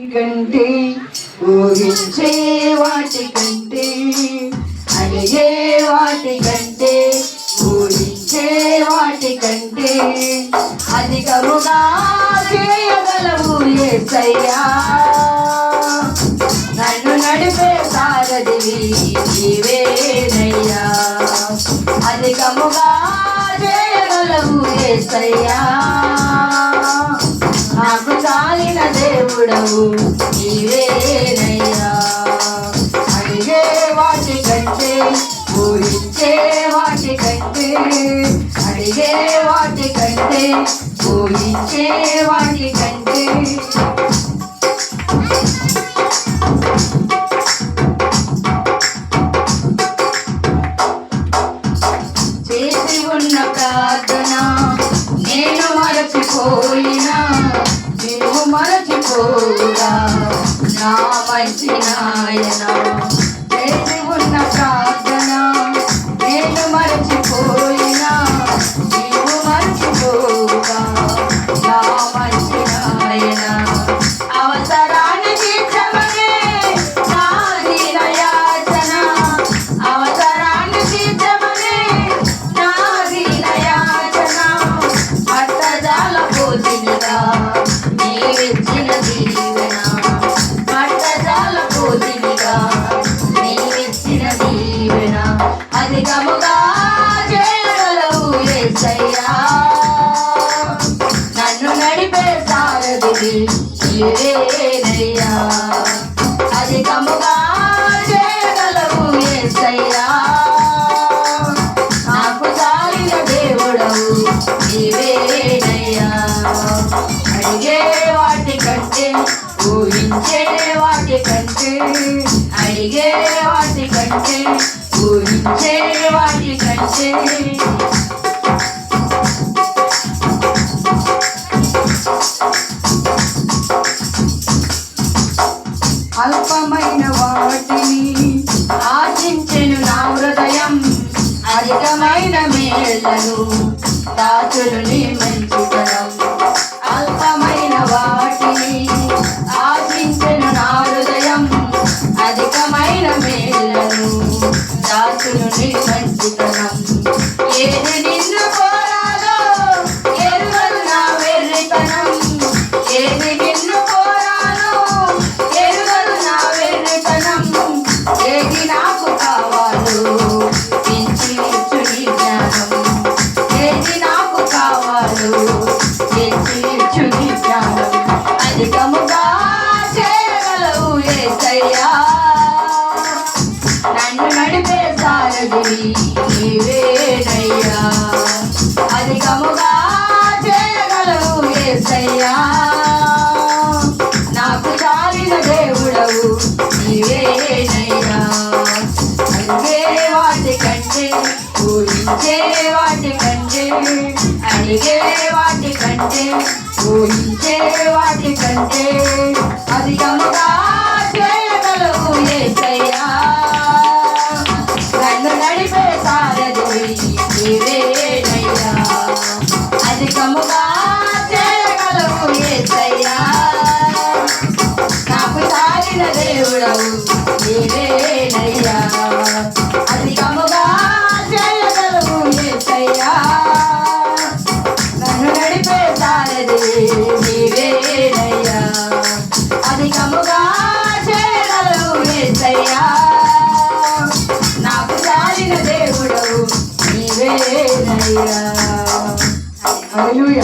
కంటే ఊహించే వాటి కంటే అడిగే వాటి కంటే ఊహించే వాటి కంటే అధికముగా చేయగలవు యేసయ్యా. నన్ను నడిపే సారథివి నీవేనయ్యా. అధికముగా చేయగలవు యేసయ్యా. నాకు చాలిన దేవుడవు నీవేనయ్యా. అడిగే వాటి కంటే ఊహించే వాటి కంటే అడిగే వాటి కంటే ఊహించే వాటి కంటే చేసి ఉన్న ప్రార్థన నేను మరచిపోయినా నువ్వు మరచిపోరా నా మంచి నాయన. చేసి ఉన్న ప్రార్థన నేను మరచిపోయినా నువ్వు మరచిపోరా నా మంచి నాయన. అవసరాన్ని తీర్చమనే నా దీనయాచన. అవసరాన్ని తీర్చమనే నా దీనయాచన. పట్టజాల పోతినిగా నీవిచ్చిన దీవెన. పట్టజాల పోతినిగా నీవిచ్చిన దీవెన. అధికముగా చేయగలవు యేసయ్యా. నన్ను నడిపే సారథివి నీవేనయ్యా. అధికముగా చేయగలవు యేసయ్యా. నాకు చాలిన దేవుడవు నీవేనయ్యా. అడిగే వాటి కంటే ఊహించే వాటి కంటే అడిగే వాటి కంటే ఊహించే వాటి కంటే అల్పమైన వాటిని ఆశించెను నా హృదయం. అధికమైన మేళ్లను దాచును నీ మంచితనం. అల్పమైన వాటిని ఆశించెను నా హృదయం. అధికమైన మేళ్లను దాచును నీ మంచితనం. ఏది నిన్ను కోరాలో ఎరుగదు నా వెర్రితనం. ఏది నిన్ను కోరాలో ఎరుగదు నా వెర్రితనం. ఏది నాకు కావాలో పెంచి ఇచ్చు నీ జ్ఞానం. ఏది నాకు కావాలో పెంచి ఇచ్చు నీ జ్ఞానం. అధికముగా చేయగలవు యేసయ్యా. నన్ను నడిపే సారథివి నీవేనయ్యా. అధికముగా చేయగలవు యేసయ్యా. నాకు చాలిన దేవుడవు నీవేనయ్యా. అడిగే వాటి కంటే ఊహించే వాటి కంటే అడిగే వాటి కంటే ఊహించే వాటి కంటే అధికముగా చేయగలవు యేసయ్యా. నన్ను నడిపే సారథివి నీవేనయ్యా. అధికముగా చేయగలవు యేసయ్యా. నాకు చాలిన దేవుడవు నీవేనయ్యా. అధికముగా చేయగలవు యేసయ్యా. నన్ను నడిపే సారథివి నీవేనయ్యా. అధికముగా చేయగలవు యేసయ్యా. నాకు చాలిన దేవుడవు నీవేనయ్యా. హల్లెలూయా.